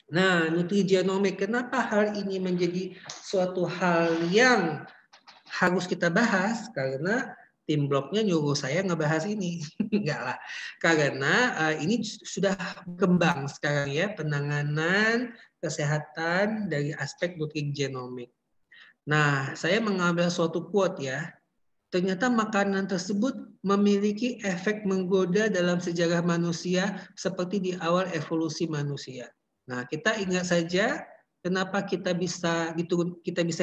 Nah, nutrigenomik, kenapa hal ini menjadi suatu hal yang harus kita bahas? Karena tim blognya nyuruh saya ngebahas ini. Enggak lah. Karena ini sudah berkembang sekarang ya, penanganan kesehatan dari aspek nutrigenomik. Nah, saya mengambil suatu quote ya. Ternyata makanan tersebut memiliki efek menggoda dalam sejarah manusia seperti di awal evolusi manusia. Nah, kita ingat saja kenapa kita bisa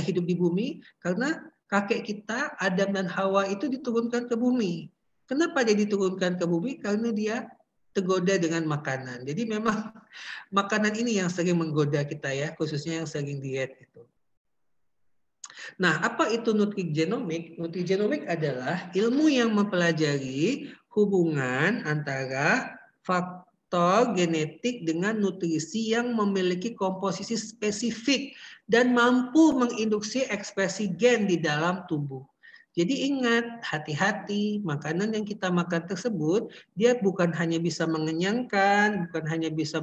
hidup di bumi, karena kakek kita Adam dan Hawa itu diturunkan ke bumi. Kenapa dia diturunkan ke bumi? Karena dia tergoda dengan makanan. Jadi memang makanan ini yang sering menggoda kita ya, khususnya yang sering diet itu. Nah, apa itu nutrigenomik? Nutrigenomik adalah ilmu yang mempelajari hubungan antara faktor genetik dengan nutrisi yang memiliki komposisi spesifik dan mampu menginduksi ekspresi gen di dalam tubuh. Jadi ingat, hati-hati, makanan yang kita makan tersebut dia bukan hanya bisa mengenyangkan, bukan hanya bisa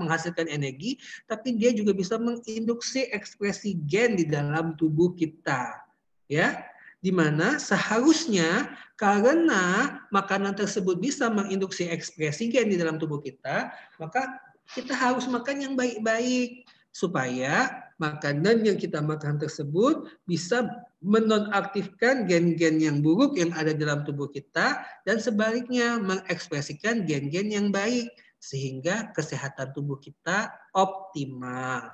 menghasilkan energi, tapi dia juga bisa menginduksi ekspresi gen di dalam tubuh kita. Ya, di mana seharusnya karena makanan tersebut bisa menginduksi ekspresi gen di dalam tubuh kita, maka kita harus makan yang baik-baik supaya makanan yang kita makan tersebut bisa menonaktifkan gen-gen yang buruk yang ada dalam tubuh kita dan sebaliknya mengekspresikan gen-gen yang baik sehingga kesehatan tubuh kita optimal.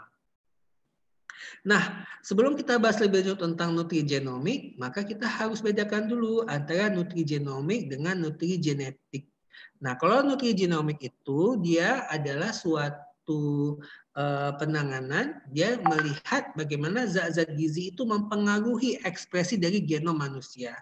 Nah, sebelum kita bahas lebih lanjut tentang nutrigenomik, maka kita harus bedakan dulu antara nutrigenomik dengan nutrigenetik. Nah, kalau nutrigenomik itu dia adalah suatu penanganan, dia melihat bagaimana zat-zat gizi itu mempengaruhi ekspresi dari genom manusia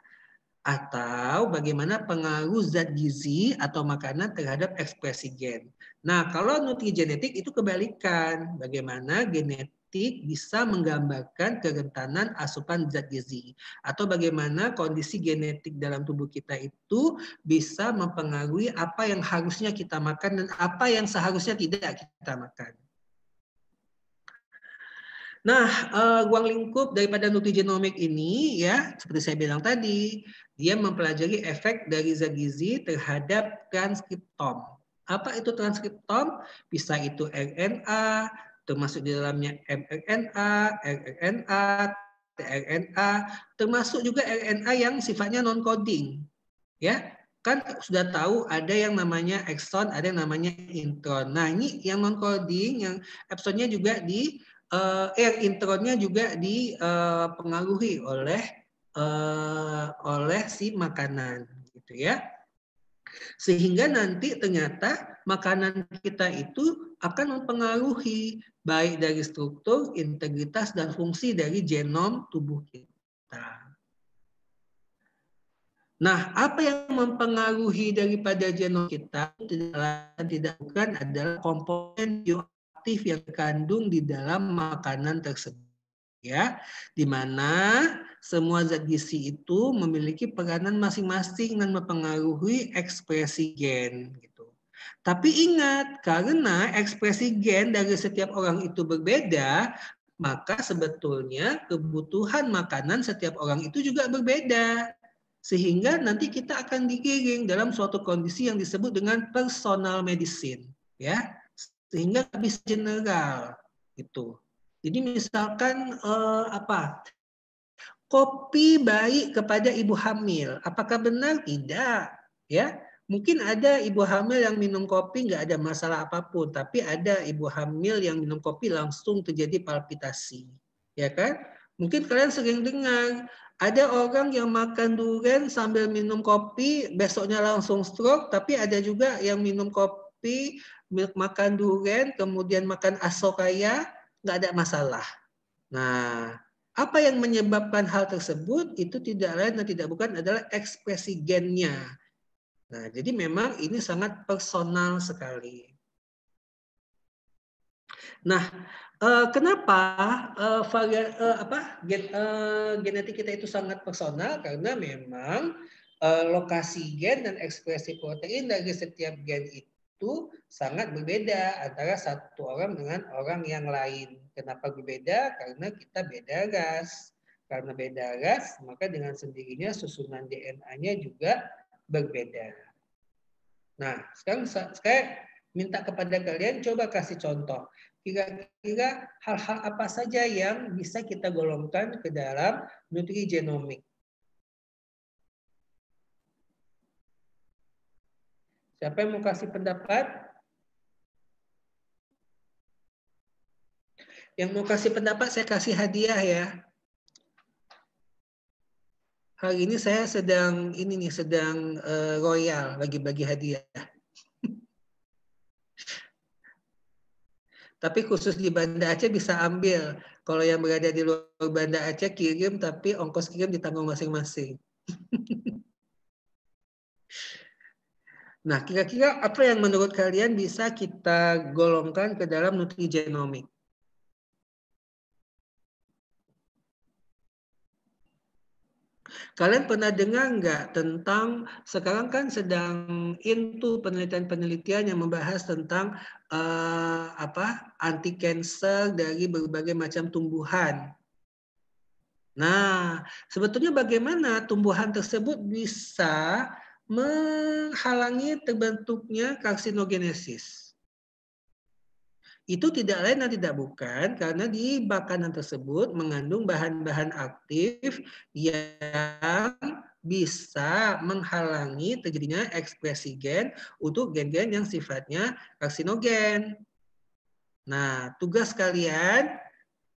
atau bagaimana pengaruh zat gizi atau makanan terhadap ekspresi gen. Nah, kalau nutrigenetik itu kebalikan, bagaimana genetik bisa menggambarkan kerentanan asupan zat gizi atau bagaimana kondisi genetik dalam tubuh kita itu bisa mempengaruhi apa yang harusnya kita makan dan apa yang seharusnya tidak kita makan. Nah, ruang lingkup daripada nutrigenomik ini ya, seperti saya bilang tadi, dia mempelajari efek dari zat gizi terhadap transkriptom. Apa itu transkriptom? Bisa itu RNA, termasuk di dalamnya mRNA, rRNA, tRNA, termasuk juga RNA yang sifatnya non-coding. Ya, kan sudah tahu ada yang namanya exon, ada yang namanya intron. Nah, ini yang non-coding, yang exonnya juga intronnya juga dipengaruhi oleh si makanan, gitu ya. Sehingga nanti ternyata makanan kita itu akan mempengaruhi baik dari struktur, integritas, dan fungsi dari genom tubuh kita. Nah, apa yang mempengaruhi daripada genom kita tidak bukan adalah komponen bioaktif yang terkandung di dalam makanan tersebut, ya, di mana semua zat gizi itu memiliki peranan masing-masing dan mempengaruhi ekspresi gen, gitu. Tapi ingat, karena ekspresi gen dari setiap orang itu berbeda, maka sebetulnya kebutuhan makanan setiap orang itu juga berbeda. Sehingga nanti kita akan digiring dalam suatu kondisi yang disebut dengan personal medicine, ya, sehingga bisa general itu. Jadi misalkan kopi baik kepada ibu hamil, apakah benar? Tidak, ya. Mungkin ada ibu hamil yang minum kopi nggak ada masalah apapun, tapi ada ibu hamil yang minum kopi langsung terjadi palpitasi, ya kan? Mungkin kalian sering dengar ada orang yang makan durian sambil minum kopi, besoknya langsung stroke, tapi ada juga yang minum kopi, makan durian, kemudian makan asokaya, nggak ada masalah. Nah, apa yang menyebabkan hal tersebut itu tidak lain dan tidak bukan adalah ekspresi gennya. Nah, jadi memang ini sangat personal sekali. Nah, kenapa genetik kita itu sangat personal? Karena memang lokasi gen dan ekspresi protein dari setiap gen itu itu sangat berbeda antara satu orang dengan orang yang lain. Kenapa berbeda? Karena kita beda ras. Karena beda ras, maka dengan sendirinya susunan DNA-nya juga berbeda. Nah, sekarang saya minta kepada kalian coba kasih contoh. Kira-kira hal-hal apa saja yang bisa kita golongkan ke dalam nutrigenomik? Siapa yang mau kasih pendapat? Yang mau kasih pendapat saya kasih hadiah ya. Hari ini saya sedang royal bagi-bagi hadiah. Tapi khusus di Banda Aceh bisa ambil. Kalau yang berada di luar Banda Aceh kirim, tapi ongkos kirim ditanggung masing-masing. Nah, kira-kira apa yang menurut kalian bisa kita golongkan ke dalam nutrigenomik? Kalian pernah dengar nggak tentang, sekarang kan sedang into penelitian-penelitian yang membahas tentang anti cancer dari berbagai macam tumbuhan. Nah, sebetulnya bagaimana tumbuhan tersebut bisa menghalangi terbentuknya karsinogenesis? Itu tidak lain dan tidak bukan karena di makanan tersebut mengandung bahan-bahan aktif yang bisa menghalangi terjadinya ekspresi gen untuk gen-gen yang sifatnya karsinogen. Nah, tugas kalian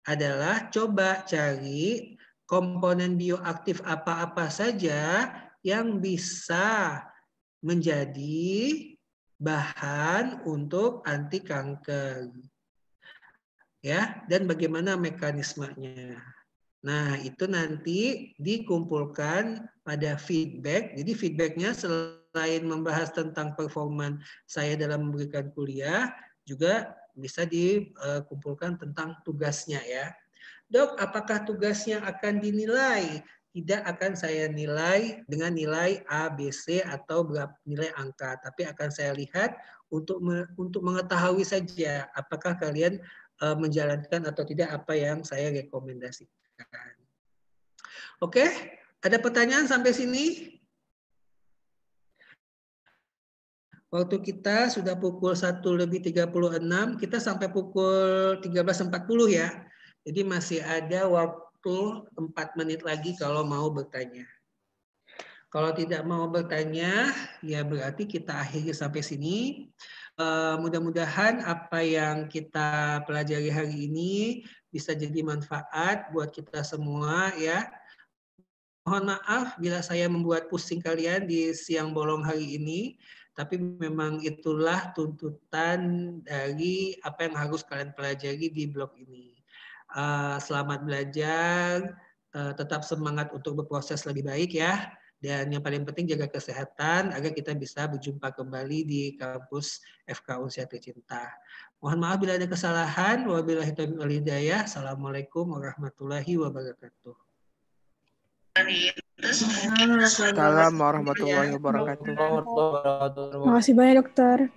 adalah coba cari komponen bioaktif apa-apa saja yang bisa menjadi bahan untuk anti kanker. Ya, dan bagaimana mekanismenya. Nah, itu nanti dikumpulkan pada feedback. Jadi feedbacknya selain membahas tentang performa saya dalam memberikan kuliah, juga bisa dikumpulkan tentang tugasnya ya. Dok, apakah tugasnya akan dinilai? Tidak akan saya nilai dengan nilai A, B, C atau berapa nilai angka, tapi akan saya lihat untuk mengetahui saja apakah kalian menjalankan atau tidak apa yang saya rekomendasikan. Oke, ada pertanyaan sampai sini? Waktu kita sudah pukul 1:36, kita sampai pukul 13.40 ya. Jadi masih ada waktu 4 menit lagi kalau mau bertanya. Kalau tidak mau bertanya, ya berarti kita akhiri sampai sini. Mudah-mudahan apa yang kita pelajari hari ini bisa jadi manfaat buat kita semua ya. Mohon maaf bila saya membuat pusing kalian di siang bolong hari ini, tapi memang itulah tuntutan dari apa yang harus kalian pelajari di blog ini. Selamat belajar, tetap semangat untuk berproses lebih baik ya. Dan yang paling penting jaga kesehatan agar kita bisa berjumpa kembali di kampus FK Unsia Tercinta. Mohon maaf bila ada kesalahan. Wabillahi taufiq wal hidayah. Assalamualaikum warahmatullahi wabarakatuh. Assalamualaikum warahmatullahi wabarakatuh. Terima kasih banyak dokter.